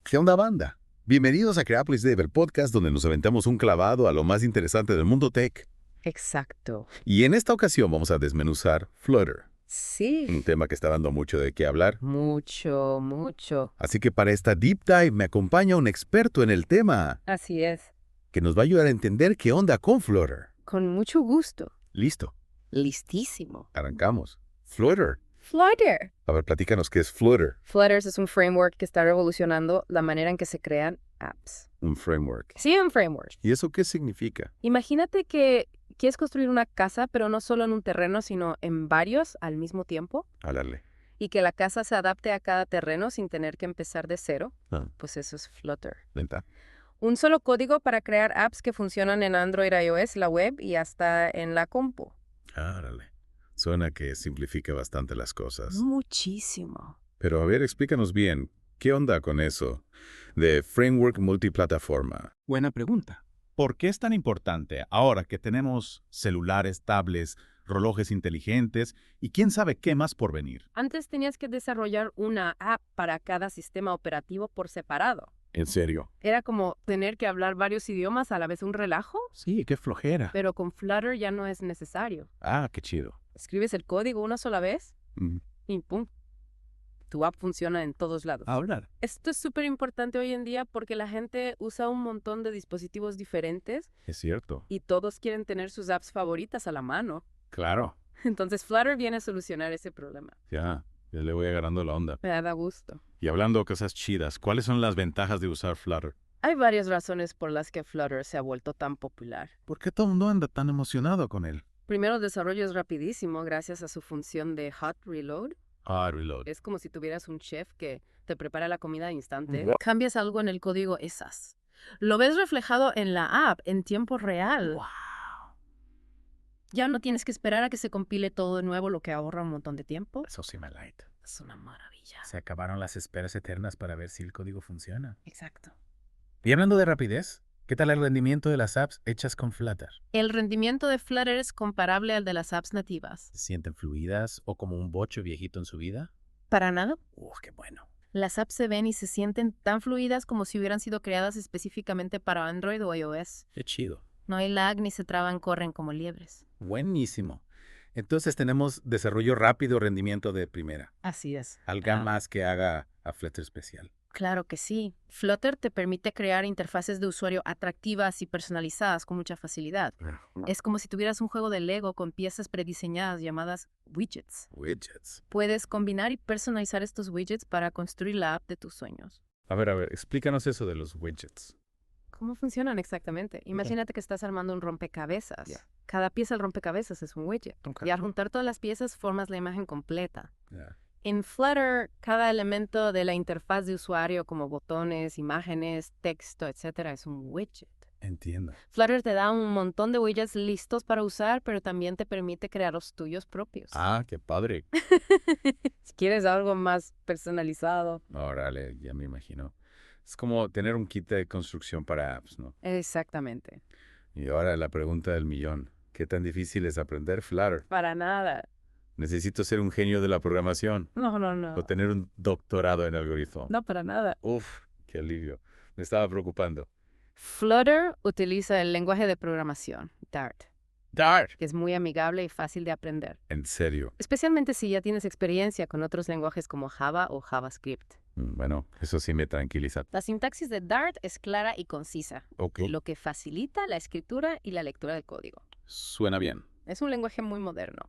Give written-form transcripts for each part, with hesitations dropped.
¿Qué onda, banda? Bienvenidos a Creapolis Dev, el podcast donde nos aventamos un clavado a lo más interesante del mundo tech. Exacto. Y en esta ocasión vamos a desmenuzar Flutter, Sí. un tema que está dando mucho de qué hablar. Mucho, mucho. Así que para esta deep dive me acompaña un experto en el tema Así es. que nos va a ayudar a entender qué onda con Flutter. Con mucho gusto. Listo, Listísimo. arrancamos. Flutter. Flutter. A ver, platícanos qué es Flutter. Flutter es un framework que está revolucionando la manera en que se crean apps. Un framework. Sí, un framework. ¿Y eso qué significa? Imagínate que quieres construir una casa, pero no solo en un terreno, sino en varios al mismo tiempo, Háblale. y que la casa se adapte a cada terreno sin tener que empezar de cero. Ah, Pues eso es Flutter. lenta. Un solo código para crear apps que funcionan en Android, iOS, la web y hasta en la compu. Árale. Suena que simplifica bastante las cosas. Muchísimo. Pero a ver, explícanos bien, ¿qué onda con eso de framework multiplataforma? Buena pregunta. ¿Por qué es tan importante ahora que tenemos celulares, tablets, relojes inteligentes y quién sabe qué más por venir? Antes tenías que desarrollar una app para cada sistema operativo por separado. ¿En serio? Era como tener que hablar varios idiomas a la vez, un relajo, Sí, qué flojera. pero con Flutter ya no es necesario. Ah, qué chido. Escribes el código una sola vez Mm, y ¡pum! Tu app funciona en todos lados. Hablar. Esto es súper importante hoy en día porque la gente usa un montón de dispositivos diferentes es cierto. y todos quieren tener sus apps favoritas a la mano. Claro. Entonces Flutter viene a solucionar ese problema. Ya le voy agarrando la onda. Me da gusto. Y hablando de cosas chidas, ¿cuáles son las ventajas de usar Flutter? Hay varias razones por las que Flutter se ha vuelto tan popular. ¿Por qué todo el mundo anda tan emocionado con él? Primero, el desarrollo es rapidísimo gracias a su función de Hot Reload. Ah, reload. Es como si tuvieras un chef que te prepara la comida al instante. Wow. Cambias algo en el código esas. Lo ves reflejado en la app en tiempo real. ¡Wow! Ya no tienes que esperar a que se compile todo de nuevo, lo que ahorra un montón de tiempo. Eso sí me light. Es una maravilla. Se acabaron las esperas eternas para ver si el código funciona. Exacto. Y hablando de rapidez, ¿qué tal el rendimiento de las apps hechas con Flutter? El rendimiento de Flutter es comparable al de las apps nativas. ¿Se sienten fluidas o como un bocho viejito en su vida? Para nada. Qué bueno. Las apps se ven y se sienten tan fluidas como si hubieran sido creadas específicamente para Android o iOS. Qué chido. No hay lag ni se traban, corren como liebres. Buenísimo. Entonces tenemos desarrollo rápido, rendimiento de primera. Así es. Algo más que haga a Flutter especial. Claro que sí. Flutter te permite crear interfaces de usuario atractivas y personalizadas con mucha facilidad. Es como si tuvieras un juego de Lego con piezas prediseñadas llamadas widgets. Widgets. Puedes combinar y personalizar estos widgets para construir la app de tus sueños. A ver, explícanos eso de los widgets. ¿Cómo funcionan exactamente? Imagínate que estás armando un rompecabezas. Ya. Cada pieza del rompecabezas es un widget. Y al juntar todas las piezas formas la imagen completa. Ya. En Flutter, cada elemento de la interfaz de usuario, como botones, imágenes, texto, etc., es un widget. Entiendo. Flutter te da un montón de widgets listos para usar, pero también te permite crear los tuyos propios. Ah, qué padre. Si quieres algo más personalizado. Órale, ya me imagino. Es como tener un kit de construcción para apps, ¿no? Exactamente. Y ahora la pregunta del millón. ¿Qué tan difícil es aprender Flutter? Para nada. ¿Necesito ser un genio de la programación No. o tener un doctorado en algoritmo? No, para nada. Uf, qué alivio. Me estaba preocupando. Flutter utiliza el lenguaje de programación, Dart, Dart. que es muy amigable y fácil de aprender. ¿En serio? Especialmente si ya tienes experiencia con otros lenguajes como Java o JavaScript. Bueno, eso sí me tranquiliza. La sintaxis de Dart es clara y concisa, Ok. lo que facilita la escritura y la lectura del código. Suena bien. Es un lenguaje muy moderno.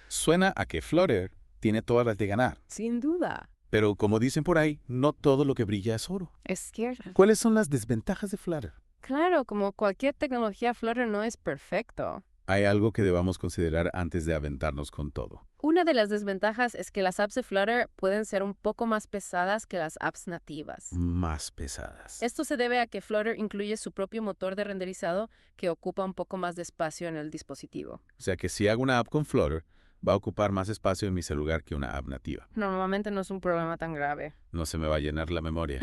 Suena a que Flutter tiene todas las de ganar. Sin duda. Pero como dicen por ahí, no todo lo que brilla es oro. Es cierto. ¿Cuáles son las desventajas de Flutter? Claro, como cualquier tecnología, Flutter no es perfecto. Hay algo que debamos considerar antes de aventarnos con todo. Una de las desventajas es que las apps de Flutter pueden ser un poco más pesadas que las apps nativas. Más pesadas. Esto se debe a que Flutter incluye su propio motor de renderizado que ocupa un poco más de espacio en el dispositivo. O sea que si hago una app con Flutter, va a ocupar más espacio en mi celular que una app nativa. Normalmente no es un problema tan grave. No se me va a llenar la memoria.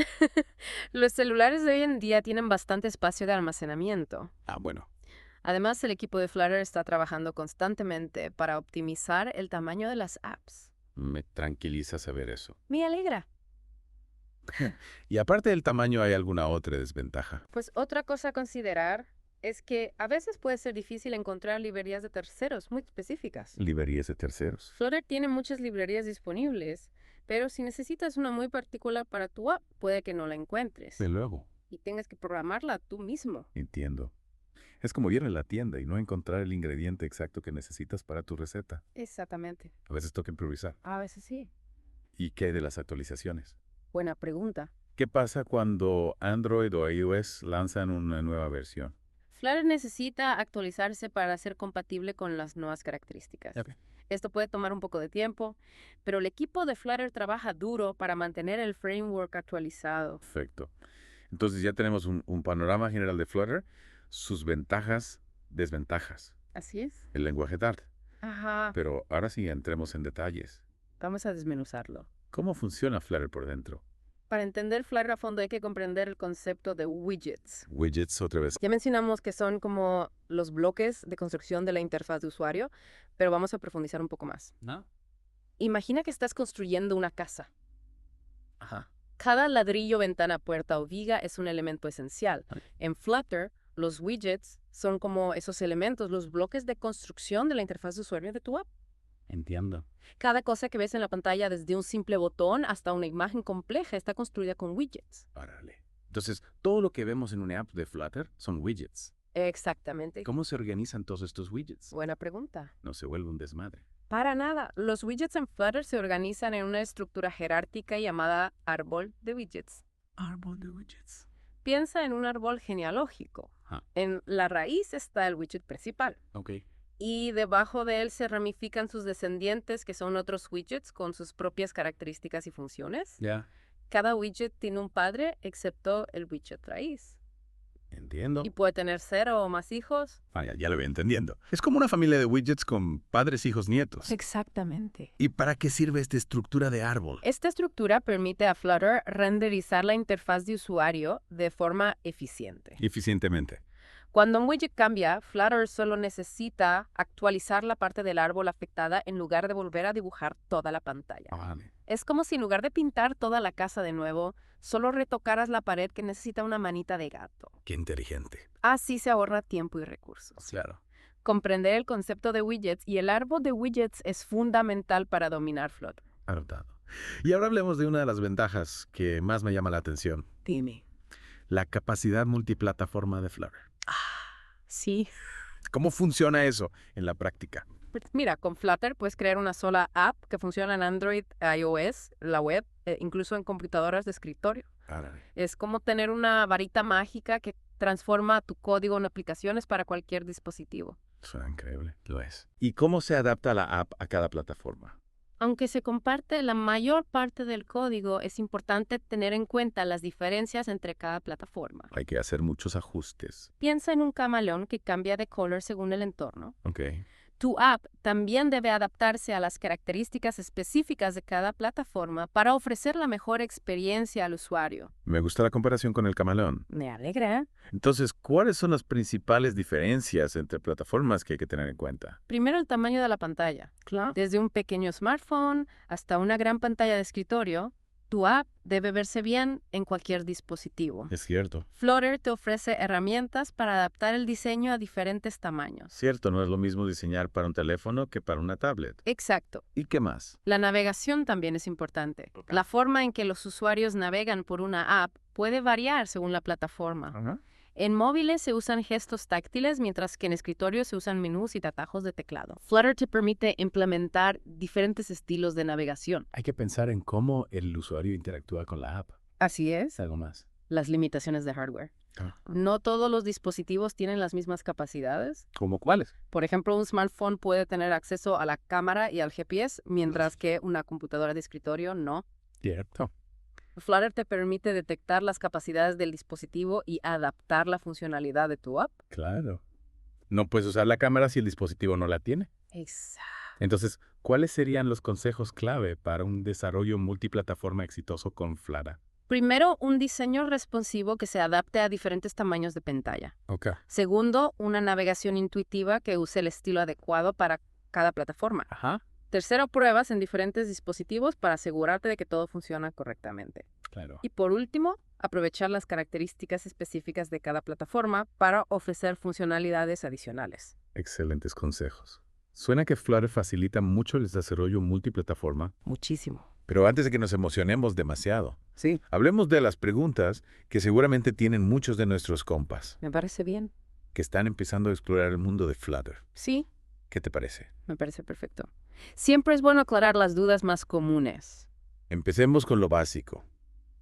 Los celulares de hoy en día tienen bastante espacio de almacenamiento. Ah, bueno. Además, el equipo de Flutter está trabajando constantemente para optimizar el tamaño de las apps. Me tranquiliza saber eso. Me alegra. Y aparte del tamaño, ¿hay alguna otra desventaja? Pues otra cosa a considerar es que a veces puede ser difícil encontrar librerías de terceros muy específicas. Librerías de terceros. Flutter tiene muchas librerías disponibles, pero si necesitas una muy particular para tu app, puede que no la encuentres. De luego. Y tengas que programarla tú mismo. Entiendo. Es como ir a la tienda y no encontrar el ingrediente exacto que necesitas para tu receta. Exactamente. A veces toca improvisar. A veces sí. ¿Y qué de las actualizaciones? Buena pregunta. ¿Qué pasa cuando Android o iOS lanzan una nueva versión? Flutter necesita actualizarse para ser compatible con las nuevas características. Ok. Esto puede tomar un poco de tiempo, pero el equipo de Flutter trabaja duro para mantener el framework actualizado. Perfecto. Entonces ya tenemos un panorama general de Flutter, sus ventajas, desventajas, Así es. el lenguaje Dart. Ajá. Pero ahora sí entremos en detalles. Vamos a desmenuzarlo. ¿Cómo funciona Flutter por dentro? Para entender Flutter a fondo hay que comprender el concepto de widgets. Widgets otra vez. Ya mencionamos que son como los bloques de construcción de la interfaz de usuario, pero vamos a profundizar un poco más. ¿No? Imagina que estás construyendo una casa. Ajá. Cada ladrillo, ventana, puerta o viga es un elemento esencial. Ok. En Flutter, los widgets son como esos elementos, los bloques de construcción de la interfaz de usuario de tu app. Entiendo. Cada cosa que ves en la pantalla, desde un simple botón hasta una imagen compleja, está construida con widgets. Órale. Entonces, todo lo que vemos en una app de Flutter son widgets. Exactamente. ¿Cómo se organizan todos estos widgets? Buena pregunta. No se vuelve un desmadre. Para nada. Los widgets en Flutter se organizan en una estructura jerárquica llamada árbol de widgets. Árbol de widgets. Piensa en un árbol genealógico. Ajá. En la raíz está el widget principal. Ok. Y debajo de él se ramifican sus descendientes, que son otros widgets con sus propias características y funciones. Ya. Cada widget tiene un padre, excepto el widget raíz. Entiendo. Y puede tener 0 o más hijos. Ya lo voy entendiendo. Es como una familia de widgets con padres, hijos, nietos. Exactamente. ¿Y para qué sirve esta estructura de árbol? Esta estructura permite a Flutter renderizar la interfaz de usuario de forma eficiente. Eficientemente. Cuando un widget cambia, Flutter solo necesita actualizar la parte del árbol afectada en lugar de volver a dibujar toda la pantalla. Vale. Es como si en lugar de pintar toda la casa de nuevo, solo retocaras la pared que necesita una manita de gato. Qué inteligente. Así se ahorra tiempo y recursos. Claro. Comprender el concepto de widgets y el árbol de widgets es fundamental para dominar Flutter. Anotado. Y ahora hablemos de una de las ventajas que más me llama la atención. Dime. La capacidad multiplataforma de Flutter. Sí. ¿Cómo funciona eso en la práctica? Pues mira, con Flutter puedes crear una sola app que funciona en Android, iOS, la web, incluso en computadoras de escritorio. Árale. Es como tener una varita mágica que transforma tu código en aplicaciones para cualquier dispositivo. Suena increíble. Lo es. ¿Y cómo se adapta la app a cada plataforma? Aunque se comparte la mayor parte del código, es importante tener en cuenta las diferencias entre cada plataforma. Hay que hacer muchos ajustes. Piensa en un camaleón que cambia de color según el entorno. Ok. Tu app también debe adaptarse a las características específicas de cada plataforma para ofrecer la mejor experiencia al usuario. Me gusta la comparación con el camaleón. Me alegra. Entonces, ¿cuáles son las principales diferencias entre plataformas que hay que tener en cuenta? Primero, el tamaño de la pantalla. Claro. Desde un pequeño smartphone hasta una gran pantalla de escritorio, tu app debe verse bien en cualquier dispositivo. Es cierto. Flutter te ofrece herramientas para adaptar el diseño a diferentes tamaños. Cierto, no es lo mismo diseñar para un teléfono que para una tablet. Exacto. ¿Y qué más? La navegación también es importante. Ok. La forma en que los usuarios navegan por una app puede variar según la plataforma. Ajá. En móviles se usan gestos táctiles, mientras que en escritorio se usan menús y atajos de teclado. Flutter te permite implementar diferentes estilos de navegación. Hay que pensar en cómo el usuario interactúa con la app. Así es. Es algo más. Las limitaciones de hardware. Ah. No todos los dispositivos tienen las mismas capacidades. ¿Cómo cuáles? Por ejemplo, un smartphone puede tener acceso a la cámara y al GPS, mientras que una computadora de escritorio no. Cierto. Flutter te permite detectar las capacidades del dispositivo y adaptar la funcionalidad de tu app. Claro. No puedes usar la cámara si el dispositivo no la tiene. Exacto. Entonces, ¿cuáles serían los consejos clave para un desarrollo multiplataforma exitoso con Flutter? Primero, un diseño responsivo que se adapte a diferentes tamaños de pantalla. Ok. Segundo, una navegación intuitiva que use el estilo adecuado para cada plataforma. Ajá. Tercero, pruebas en diferentes dispositivos para asegurarte de que todo funciona correctamente. Claro. Y por último, aprovechar las características específicas de cada plataforma para ofrecer funcionalidades adicionales. Excelentes consejos. Suena que Flutter facilita mucho el desarrollo multiplataforma, Muchísimo. pero antes de que nos emocionemos demasiado, Sí, hablemos de las preguntas que seguramente tienen muchos de nuestros compas, me parece bien. que están empezando a explorar el mundo de Flutter. Sí, ¿Qué te parece? me parece perfecto. Siempre es bueno aclarar las dudas más comunes. Empecemos con lo básico.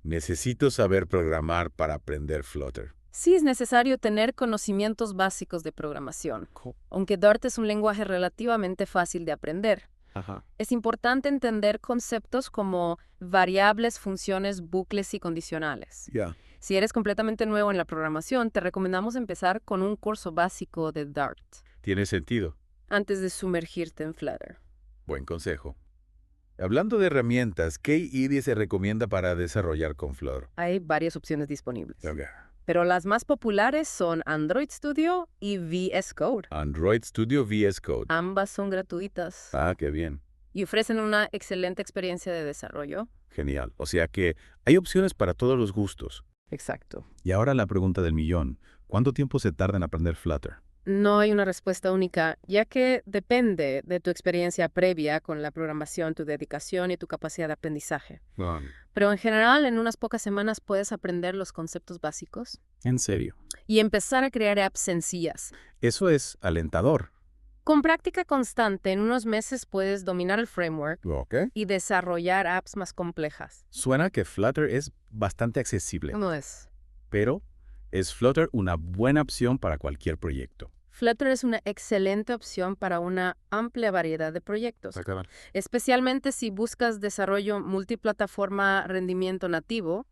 Necesito saber programar para aprender Flutter. Sí es necesario tener conocimientos básicos de programación, aunque Dart es un lenguaje relativamente fácil de aprender. Ajá. Es importante entender conceptos como variables, funciones, bucles y condicionales. Ya. Si eres completamente nuevo en la programación, te recomendamos empezar con un curso básico de Dart Tiene sentido. antes de sumergirte en Flutter. Buen consejo. Hablando de herramientas, ¿qué IDE se recomienda para desarrollar con Flutter? Hay varias opciones disponibles, Ok. pero las más populares son Android Studio y VS Code. Android Studio VS Code. Ambas son gratuitas Ah, qué bien. y ofrecen una excelente experiencia de desarrollo. Genial. O sea que hay opciones para todos los gustos. Exacto. Y ahora la pregunta del millón. ¿Cuánto tiempo se tarda en aprender Flutter? No hay una respuesta única, ya que depende de tu experiencia previa con la programación, tu dedicación y tu capacidad de aprendizaje. Pero en general, en unas pocas semanas puedes aprender los conceptos básicos ¿En serio? y empezar a crear apps sencillas. Eso es alentador. Con práctica constante, en unos meses puedes dominar el framework Ok. y desarrollar apps más complejas. Suena que Flutter es bastante accesible, ¿Cómo es? pero ¿es Flutter una buena opción para cualquier proyecto? Flutter es una excelente opción para una amplia variedad de proyectos, especialmente si buscas desarrollo multiplataforma, rendimiento nativo,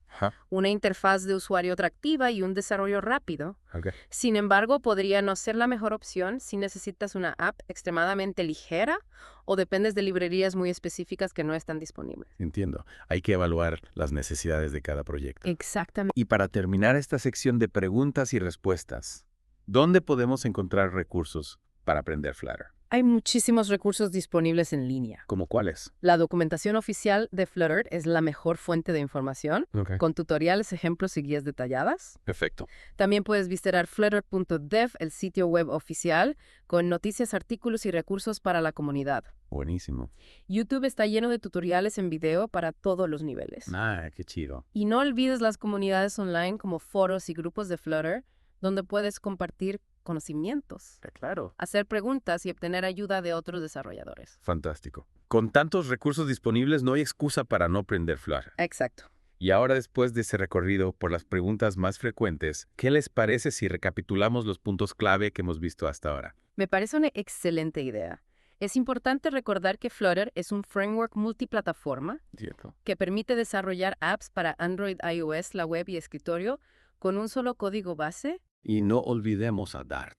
una interfaz de usuario atractiva y un desarrollo rápido. Ok. Sin embargo, podría no ser la mejor opción si necesitas una app extremadamente ligera o dependes de librerías muy específicas que no están disponibles. Entiendo. Hay que evaluar las necesidades de cada proyecto. Exactamente. Y para terminar esta sección de preguntas y respuestas, ¿dónde podemos encontrar recursos para aprender Flutter? Hay muchísimos recursos disponibles en línea. ¿Cómo cuáles? La documentación oficial de Flutter es la mejor fuente de información, con tutoriales, ejemplos y guías detalladas. Perfecto. También puedes visitar flutter.dev, el sitio web oficial, con noticias, artículos y recursos para la comunidad. Buenísimo. YouTube está lleno de tutoriales en video para todos los niveles. Ah, qué chido. Y no olvides las comunidades online como foros y grupos de Flutter, donde puedes compartir conocimientos, Claro. hacer preguntas y obtener ayuda de otros desarrolladores. Fantástico. Con tantos recursos disponibles no hay excusa para no aprender Flutter. Exacto. Y ahora, después de ese recorrido por las preguntas más frecuentes, ¿qué les parece si recapitulamos los puntos clave que hemos visto hasta ahora? Me parece una excelente idea. Es importante recordar que Flutter es un framework multiplataforma Cierto. que permite desarrollar apps para Android, iOS, la web y escritorio con un solo código base. Y no olvidemos a Dart,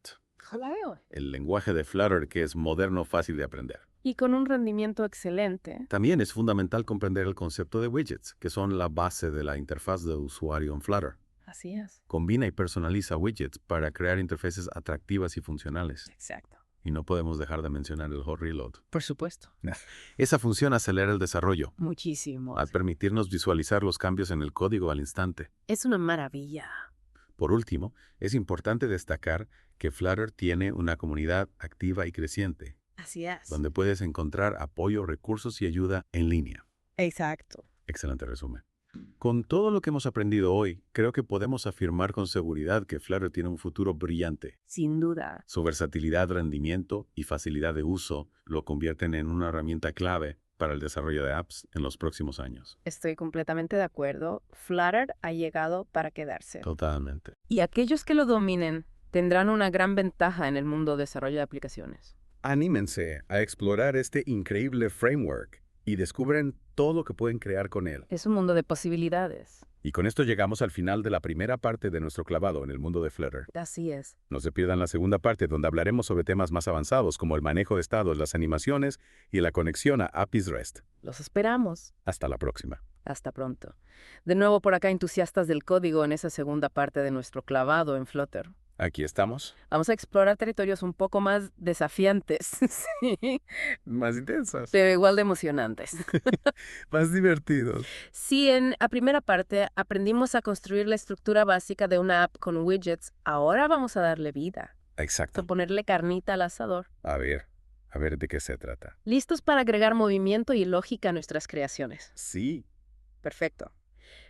el lenguaje de Flutter que es moderno, fácil de aprender. Y con un rendimiento excelente. También es fundamental comprender el concepto de widgets, que son la base de la interfaz de usuario en Flutter. Así es. Combina y personaliza widgets para crear interfaces atractivas y funcionales. Exacto. Y no podemos dejar de mencionar el hot reload. Por supuesto. Esa función acelera el desarrollo, Muchísimo. al permitirnos visualizar los cambios en el código al instante. Es una maravilla. Por último, es importante destacar que Flutter tiene una comunidad activa y creciente, Así es. donde puedes encontrar apoyo, recursos y ayuda en línea. Exacto. Excelente resumen. Con todo lo que hemos aprendido hoy, creo que podemos afirmar con seguridad que Flutter tiene un futuro brillante. Sin duda. Su versatilidad, rendimiento y facilidad de uso lo convierten en una herramienta clave para el desarrollo de apps en los próximos años. Estoy completamente de acuerdo. Flutter ha llegado para quedarse. Totalmente. Y aquellos que lo dominen tendrán una gran ventaja en el mundo de desarrollo de aplicaciones. Anímense a explorar este increíble framework y descubren todo lo que pueden crear con él. Es un mundo de posibilidades. Y con esto llegamos al final de la primera parte de nuestro clavado en el mundo de Flutter. Así es. No se pierdan la segunda parte donde hablaremos sobre temas más avanzados como el manejo de estados, las animaciones y la conexión a APIs REST. Los esperamos. Hasta la próxima. Hasta pronto. De nuevo por acá entusiastas del código en esa segunda parte de nuestro clavado en Flutter. Aquí estamos. Vamos a explorar territorios un poco más desafiantes, sí, Más intensos. pero igual de emocionantes. Más divertidos. Si en la primera parte aprendimos a construir la estructura básica de una app con widgets, ahora vamos a darle vida, Exacto. a ponerle carnita al asador. A ver de qué se trata. ¿Listos para agregar movimiento y lógica a nuestras creaciones? Sí. Perfecto.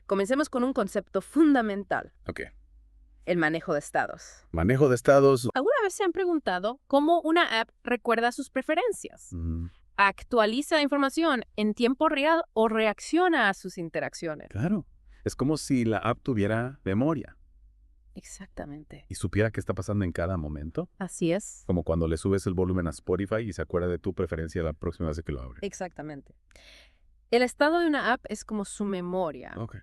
Comencemos con un concepto fundamental, Ok. el manejo de estados. Manejo de estados. ¿Alguna vez se han preguntado cómo una app recuerda sus preferencias? ¿Actualiza información en tiempo real o reacciona a sus interacciones? Claro. Es como si la app tuviera memoria Exactamente. y supiera qué está pasando en cada momento. Así es. Como cuando le subes el volumen a Spotify y se acuerda de tu preferencia la próxima vez que lo abre. Exactamente. El estado de una app es como su memoria. Ok.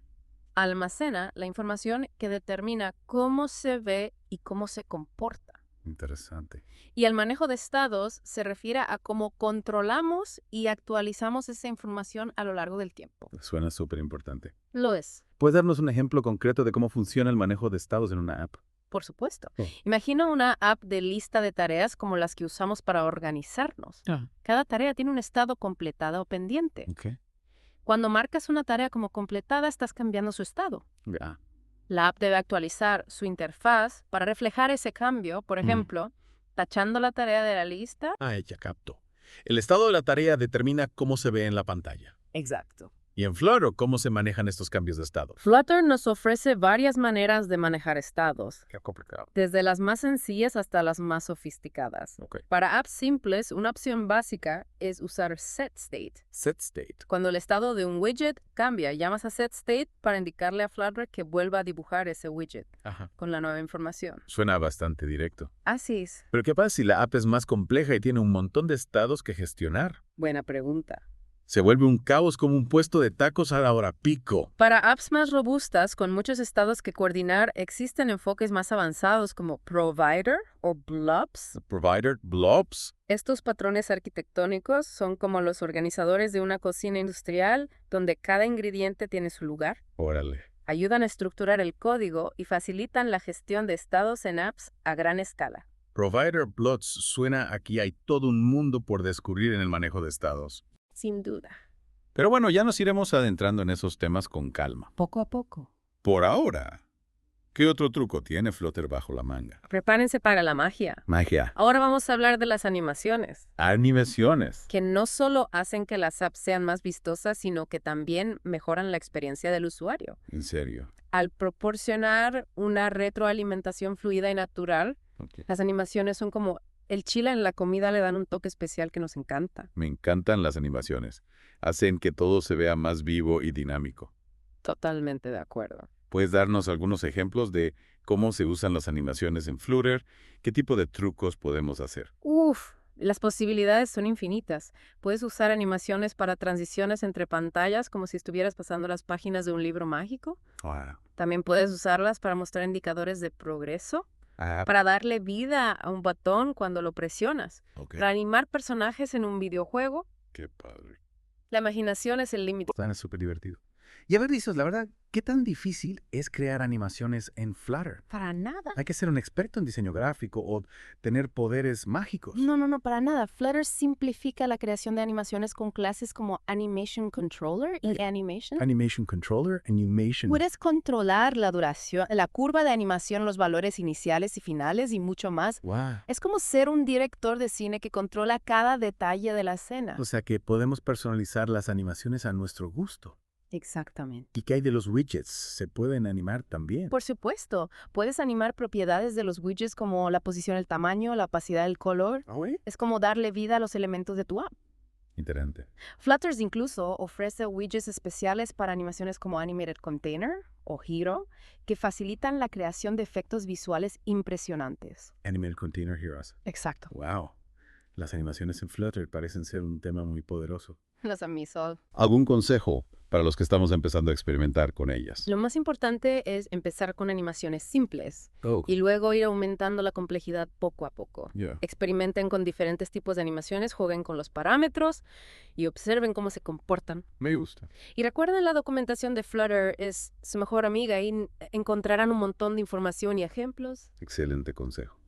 Almacena la información que determina cómo se ve y cómo se comporta. Interesante. Y el manejo de estados se refiere a cómo controlamos y actualizamos esa información a lo largo del tiempo. Suena súper importante. Lo es, ¿Puedes darnos un ejemplo concreto de cómo funciona el manejo de estados en una app? por supuesto. Oh. Imagina una app de lista de tareas como las que usamos para organizarnos. Cada tarea tiene un estado completada o pendiente. Ok. Cuando marcas una tarea como completada, estás cambiando su estado. Ya. La app debe actualizar su interfaz para reflejar ese cambio, por ejemplo, tachando la tarea de la lista. Ya capto. El estado de la tarea determina cómo se ve en la pantalla. Exacto. ¿Y en Flutter cómo se manejan estos cambios de estado? Flutter nos ofrece varias maneras de manejar estados, Qué complicado. desde las más sencillas hasta las más sofisticadas. Ok. Para apps simples, una opción básica es usar setState. SetState. Cuando el estado de un widget cambia, llamas a setState para indicarle a Flutter que vuelva a dibujar ese widget Ajá. con la nueva información. Suena bastante directo. Así es. Pero ¿qué pasa si la app es más compleja y tiene un montón de estados que gestionar? Buena pregunta. Se vuelve un caos como un puesto de tacos a la hora pico. Para apps más robustas, con muchos estados que coordinar, existen enfoques más avanzados como Provider o Blobs. Provider, blobs. Estos patrones arquitectónicos son como los organizadores de una cocina industrial donde cada ingrediente tiene su lugar. Órale. Ayudan a estructurar el código y facilitan la gestión de estados en apps a gran escala. Provider, blobs. Suena aquí hay todo un mundo por descubrir en el manejo de estados. Sin duda. Pero bueno, ya nos iremos adentrando en esos temas con calma. Poco a poco. Por ahora, ¿qué otro truco tiene Flutter bajo la manga? Prepárense para la magia. Magia. Ahora vamos a hablar de las animaciones, Animaciones. que no solo hacen que las apps sean más vistosas, sino que también mejoran la experiencia del usuario. En serio. Al proporcionar una retroalimentación fluida y natural, las animaciones son como el chile en la comida, le dan un toque especial que nos encanta. Me encantan las animaciones. Hacen que todo se vea más vivo y dinámico. Totalmente de acuerdo. ¿Puedes darnos algunos ejemplos de cómo se usan las animaciones en Flutter? ¿Qué tipo de trucos podemos hacer? Las posibilidades son infinitas. Puedes usar animaciones para transiciones entre pantallas, como si estuvieras pasando las páginas de un libro mágico. Wow. También puedes usarlas para mostrar indicadores de progreso, para darle vida a un botón cuando lo presionas, para animar personajes en un videojuego. Qué padre. La imaginación es el límite. Suena súper divertido. Y a ver, Rizos, la verdad, ¿qué tan difícil es crear animaciones en Flutter? Para nada. Hay que ser un experto en diseño gráfico o tener poderes mágicos. No, para nada. Flutter simplifica la creación de animaciones con clases como Animation Controller y Animation. Animation Controller, Animation. Puedes controlar la duración, la curva de animación, los valores iniciales y finales y mucho más. Wow. Es como ser un director de cine que controla cada detalle de la escena. O sea que podemos personalizar las animaciones a nuestro gusto. Exactamente. ¿Y qué hay de los widgets? ¿Se pueden animar también? Por supuesto, puedes animar propiedades de los widgets como la posición, el tamaño, la opacidad del color. Es como darle vida a los elementos de tu app. Interesante. Flutter incluso ofrece widgets especiales para animaciones como Animated Container o Hero, que facilitan la creación de efectos visuales impresionantes. Animated Container Heroes. Exacto. Wow. Las animaciones en Flutter parecen ser un tema muy poderoso. Los amisol. ¿Algún consejo para los que estamos empezando a experimentar con ellas. Lo más importante es empezar con animaciones simples Oh, y luego ir aumentando la complejidad poco a poco. yeah. Experimenten con diferentes tipos de animaciones, jueguen con los parámetros y observen cómo se comportan. Me gusta. Y recuerden, la documentación de Flutter es su mejor amiga y encontrarán un montón de información y ejemplos. Excelente consejo.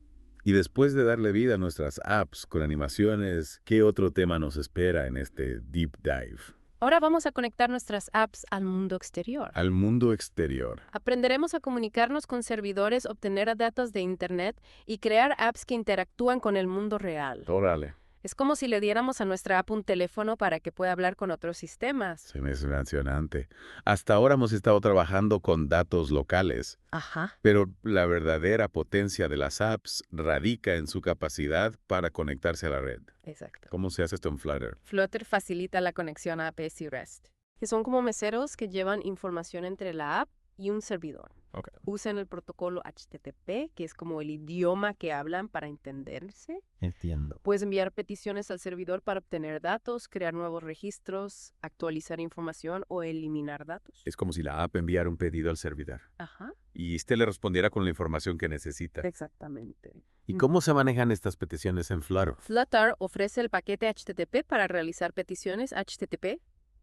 Y después de darle vida a nuestras apps con animaciones, ¿qué otro tema nos espera en este deep dive? Ahora vamos a conectar nuestras apps al mundo exterior. Al mundo exterior. Aprenderemos a comunicarnos con servidores, obtener datos de Internet y crear apps que interactúan con el mundo real. Órale. Es como si le diéramos a nuestra app un teléfono para que pueda hablar con otros sistemas. Se me es emocionante. Hasta ahora hemos estado trabajando con datos locales, Ajá. pero la verdadera potencia de las apps radica en su capacidad para conectarse a la red. Exacto. ¿Cómo se hace esto en Flutter? Flutter facilita la conexión a APIs y REST, que son como meseros que llevan información entre la app y un servidor. Okay. Usan el protocolo HTTP, que es como el idioma que hablan para entenderse. Entiendo. Puedes enviar peticiones al servidor para obtener datos, crear nuevos registros, actualizar información o eliminar datos. Es como si la app enviara un pedido al servidor Ajá, y este le respondiera con la información que necesita. exactamente. ¿Y cómo se manejan estas peticiones en Flutter? Flutter ofrece el paquete HTTP para realizar peticiones HTTP.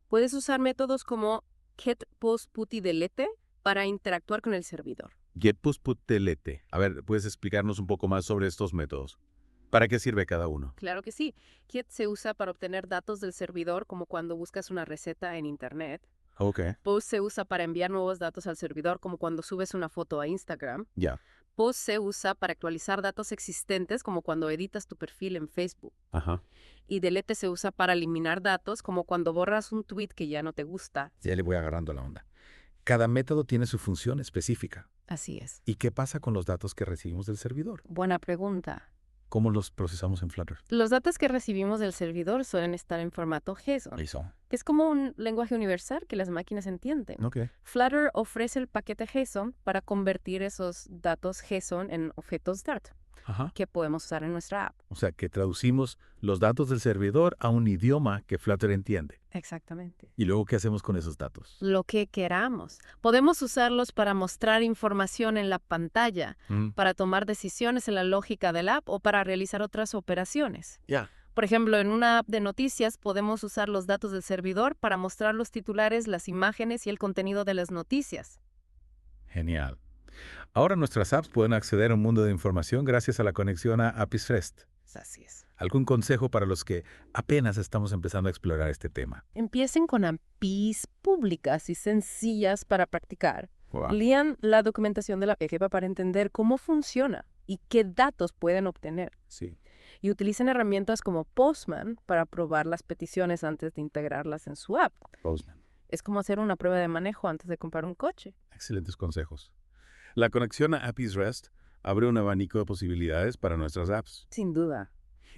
Puedes usar métodos como get, post, put y delete para interactuar con el servidor. Get, push, put, delete. A ver, ¿puedes explicarnos un poco más sobre estos métodos? ¿Para qué sirve cada uno? Claro que sí. Get se usa para obtener datos del servidor, como cuando buscas una receta en Internet. Ok. Post se usa para enviar nuevos datos al servidor, como cuando subes una foto a Instagram. Ya. Post se usa para actualizar datos existentes, como cuando editas tu perfil en Facebook. Ajá. Y delete se usa para eliminar datos, como cuando borras un tweet que ya no te gusta. Ya le voy agarrando la onda. Cada método tiene su función específica. Así es. ¿Y qué pasa con los datos que recibimos del servidor? Buena pregunta. ¿Cómo los procesamos en Flutter? Los datos que recibimos del servidor suelen estar en formato JSON, Eso. que es como un lenguaje universal que las máquinas entienden. Ok. Flutter ofrece el paquete JSON para convertir esos datos JSON en objetos Dart, Ajá. que podemos usar en nuestra app. O sea, que traducimos los datos del servidor a un idioma que Flutter entiende. Exactamente. ¿Y luego qué hacemos con esos datos? Lo que queramos. Podemos usarlos para mostrar información en la pantalla, para tomar decisiones en la lógica del app o para realizar otras operaciones. Ya. Por ejemplo, en una app de noticias podemos usar los datos del servidor para mostrar los titulares, las imágenes y el contenido de las noticias. Genial. Ahora nuestras apps pueden acceder a un mundo de información gracias a la conexión a APIs REST. Así es. ¿Algún consejo para los que apenas estamos empezando a explorar este tema? Empiecen con APIs públicas y sencillas para practicar. Wow. Lean la documentación de la PGP para entender cómo funciona y qué datos pueden obtener. Sí. Y utilicen herramientas como Postman para probar las peticiones antes de integrarlas en su app. Postman. Es como hacer una prueba de manejo antes de comprar un coche. Excelentes consejos. La conexión a APIs REST abre un abanico de posibilidades para nuestras apps. Sin duda.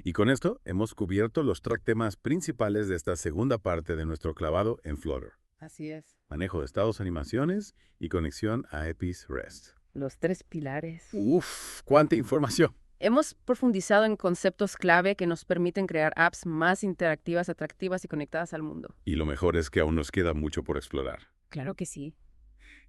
Y con esto hemos cubierto los tres temas principales de esta segunda parte de nuestro clavado en Flutter. Así es. Manejo de estados, animaciones y conexión a APIs REST. Los tres pilares. ¡Uf! ¡Cuánta información! Hemos profundizado en conceptos clave que nos permiten crear apps más interactivas, atractivas y conectadas al mundo. Y lo mejor es que aún nos queda mucho por explorar. Claro que sí.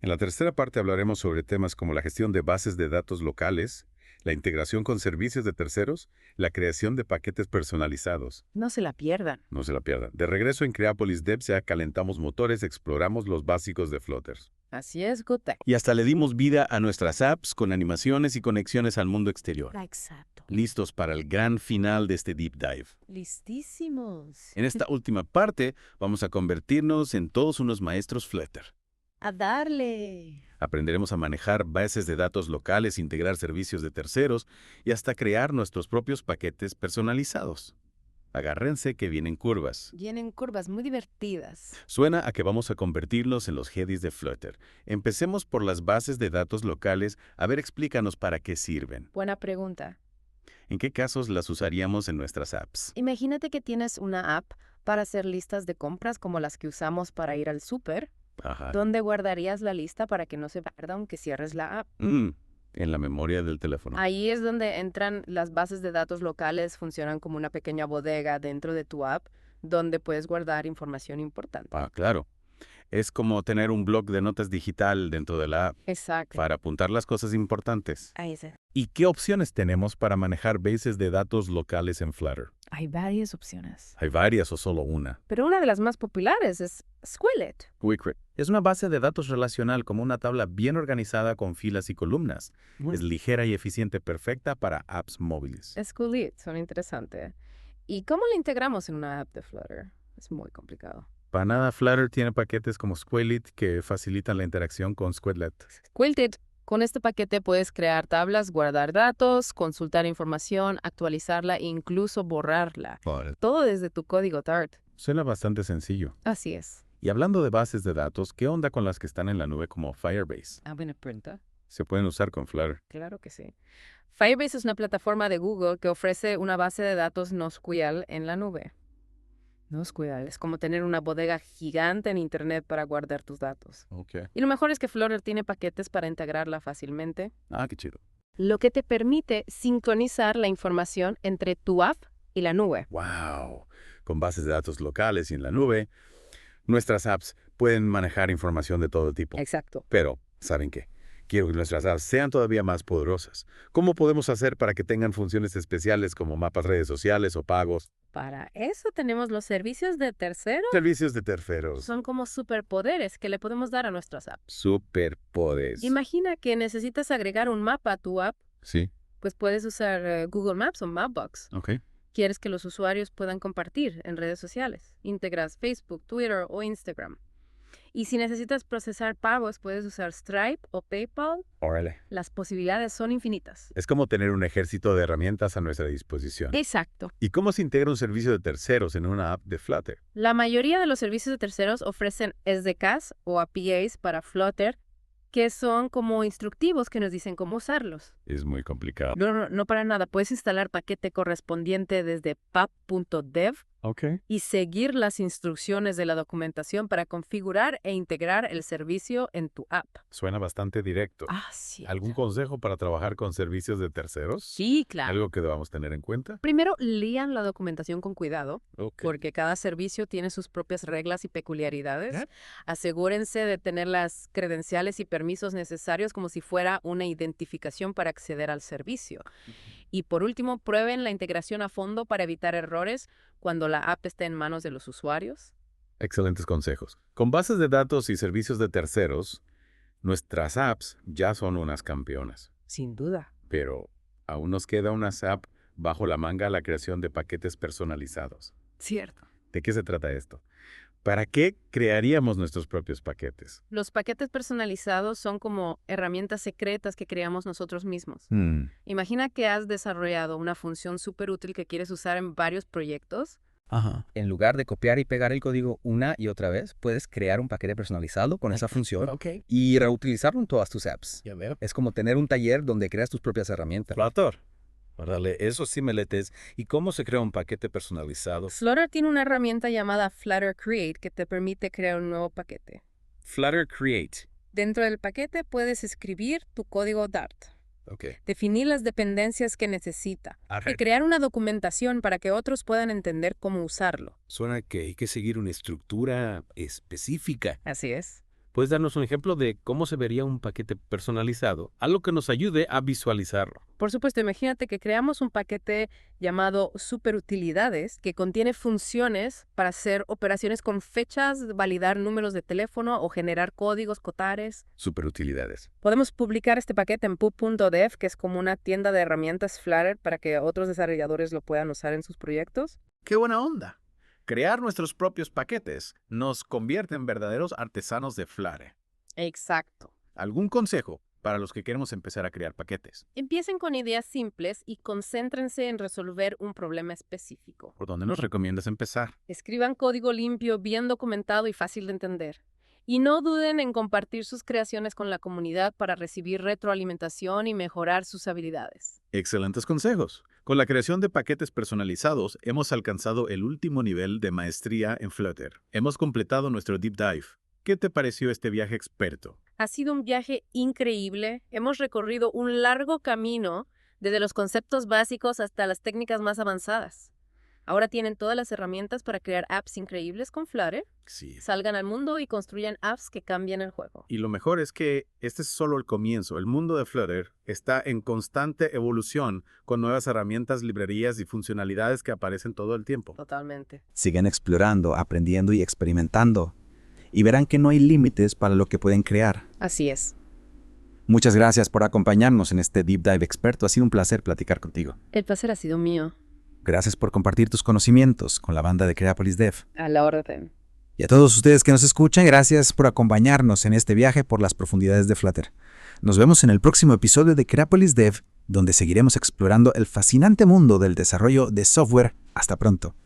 En la tercera parte hablaremos sobre temas como la gestión de bases de datos locales, la integración con servicios de terceros, la creación de paquetes personalizados. No se la pierdan. No se la pierdan. De regreso en Creapolis Devs ya calentamos motores, exploramos los básicos de Flutter. Así es, Good Tech. Y hasta le dimos vida a nuestras apps con animaciones y conexiones al mundo exterior. Exacto. Listos para el gran final de este Deep Dive. Listísimos. En esta última parte vamos a convertirnos en todos unos maestros Flutter. A darle. Aprenderemos a manejar bases de datos locales, integrar servicios de terceros y hasta crear nuestros propios paquetes personalizados. Agárrense que vienen curvas. Vienen curvas muy divertidas. Suena a que vamos a convertirlos en los headies de Flutter. Empecemos por las bases de datos locales. A ver, explícanos para qué sirven. Buena pregunta. ¿En qué casos las usaríamos en nuestras apps? Imagínate que tienes una app para hacer listas de compras como las que usamos para ir al súper. Ajá. ¿Dónde guardarías la lista para que no se pierda aunque cierres la app? En la memoria del teléfono. Ahí es donde entran las bases de datos locales, funcionan como una pequeña bodega dentro de tu app, donde puedes guardar información importante. Ah, claro. Es como tener un bloc de notas digital dentro de la app Exacto. para apuntar las cosas importantes. Ahí sí. ¿Y qué opciones tenemos para manejar bases de datos locales en Flutter? Hay varias opciones. ¿Hay varias o solo una? Pero una de las más populares es Squidlet. Es una base de datos relacional como una tabla bien organizada con filas y columnas. Es ligera y eficiente, perfecta para apps móviles. Squidlet, son interesantes. ¿Y cómo la integramos en una app de Flutter? Es muy complicado. Para nada, Flutter tiene paquetes como Squidlet que facilitan la interacción con Squidlet. Squidlet. Con este paquete puedes crear tablas, guardar datos, consultar información, actualizarla e incluso borrarla. Todo desde tu código Dart. Suena bastante sencillo. Así es. Y hablando de bases de datos, ¿qué onda con las que están en la nube como Firebase? Buena pregunta. Se pueden usar con Flutter. Claro que sí. Firebase es una plataforma de Google que ofrece una base de datos NoSQL en la nube. NoSQL es como tener una bodega gigante en Internet para guardar tus datos. Y lo mejor es que Flutter tiene paquetes para integrarla fácilmente, Qué chido. lo que te permite sincronizar la información entre tu app y la nube. ¡Wow! Con bases de datos locales y en la nube, nuestras apps pueden manejar información de todo tipo. Exacto. Pero, ¿saben qué? Quiero que nuestras apps sean todavía más poderosas. ¿Cómo podemos hacer para que tengan funciones especiales como mapas, redes sociales o pagos? Para eso tenemos los servicios de terceros. Servicios de terceros. Son como superpoderes que le podemos dar a nuestras apps. Superpoderes. Imagina que necesitas agregar un mapa a tu app, Sí. pues puedes usar Google Maps o Mapbox. Ok. Quieres que los usuarios puedan compartir en redes sociales. Integras Facebook, Twitter o Instagram. Y si necesitas procesar pagos, puedes usar Stripe o PayPal. Órale. Las posibilidades son infinitas. Es como tener un ejército de herramientas a nuestra disposición. Exacto. ¿Y cómo se integra un servicio de terceros en una app de Flutter? La mayoría de los servicios de terceros ofrecen SDKs o APIs para Flutter, que son como instructivos que nos dicen cómo usarlos. Es muy complicado. No para nada. Puedes instalar paquete correspondiente desde pub.dev y seguir las instrucciones de la documentación para configurar e integrar el servicio en tu app. Suena bastante directo. Sí. ¿Algún consejo para trabajar con servicios de terceros? Sí, claro. ¿Algo que debamos tener en cuenta? Primero, lean la documentación con cuidado, porque cada servicio tiene sus propias reglas y peculiaridades. Asegúrense de tener las credenciales y permisos necesarios como si fuera una identificación para acceder al servicio. Y por último, prueben la integración a fondo para evitar errores cuando la app esté en manos de los usuarios. Excelentes consejos. Con bases de datos y servicios de terceros, nuestras apps ya son unas campeonas. Sin duda. Pero aún nos queda una app bajo la manga la creación de paquetes personalizados. Cierto. ¿De qué se trata esto? ¿Para qué crearíamos nuestros propios paquetes? Los paquetes personalizados son como herramientas secretas que creamos nosotros mismos. Imagina que has desarrollado una función súper útil que quieres usar en varios proyectos. En lugar de copiar y pegar el código una y otra vez, puedes crear un paquete personalizado con esa función y reutilizarlo en todas tus apps. Ya veo. Es como tener un taller donde creas tus propias herramientas. Flutter. Órale, eso sí me letes. ¿Y cómo se crea un paquete personalizado? Flutter tiene una herramienta llamada Flutter Create que te permite crear un nuevo paquete. Flutter Create. Dentro del paquete puedes escribir tu código Dart, Ok. definir las dependencias que necesita y crear una documentación para que otros puedan entender cómo usarlo. Suena que hay que seguir una estructura específica. Así es. ¿Puedes darnos un ejemplo de cómo se vería un paquete personalizado? Algo que nos ayude a visualizarlo. Por supuesto, imagínate que creamos un paquete llamado Superutilidades que contiene funciones para hacer operaciones con fechas, validar números de teléfono o generar códigos cotares. Superutilidades. Podemos publicar este paquete en pub.dev, que es como una tienda de herramientas Flutter para que otros desarrolladores lo puedan usar en sus proyectos. ¡Qué buena onda! Crear nuestros propios paquetes nos convierte en verdaderos artesanos de Flutter. Exacto. ¿Algún consejo para los que queremos empezar a crear paquetes? Empiecen con ideas simples y concéntrense en resolver un problema específico. ¿Por dónde nos recomiendas empezar? Escriban código limpio, bien documentado y fácil de entender. Y no duden en compartir sus creaciones con la comunidad para recibir retroalimentación y mejorar sus habilidades. Excelentes consejos. Con la creación de paquetes personalizados, hemos alcanzado el último nivel de maestría en Flutter. Hemos completado nuestro deep dive. ¿Qué te pareció este viaje experto? Ha sido un viaje increíble. Hemos recorrido un largo camino desde los conceptos básicos hasta las técnicas más avanzadas. Ahora tienen todas las herramientas para crear apps increíbles con Flutter, Sí. salgan al mundo y construyan apps que cambian el juego. Y lo mejor es que este es solo el comienzo. El mundo de Flutter está en constante evolución con nuevas herramientas, librerías y funcionalidades que aparecen todo el tiempo. Totalmente. Sigan explorando, aprendiendo y experimentando. Y verán que no hay límites para lo que pueden crear. Así es. Muchas gracias por acompañarnos en este Deep Dive Experto. Ha sido un placer platicar contigo. El placer ha sido mío. Gracias por compartir tus conocimientos con la banda de Creapolis Dev. A la orden. Y a todos ustedes que nos escuchan, gracias por acompañarnos en este viaje por las profundidades de Flutter. Nos vemos en el próximo episodio de Creapolis Dev, donde seguiremos explorando el fascinante mundo del desarrollo de software. Hasta pronto.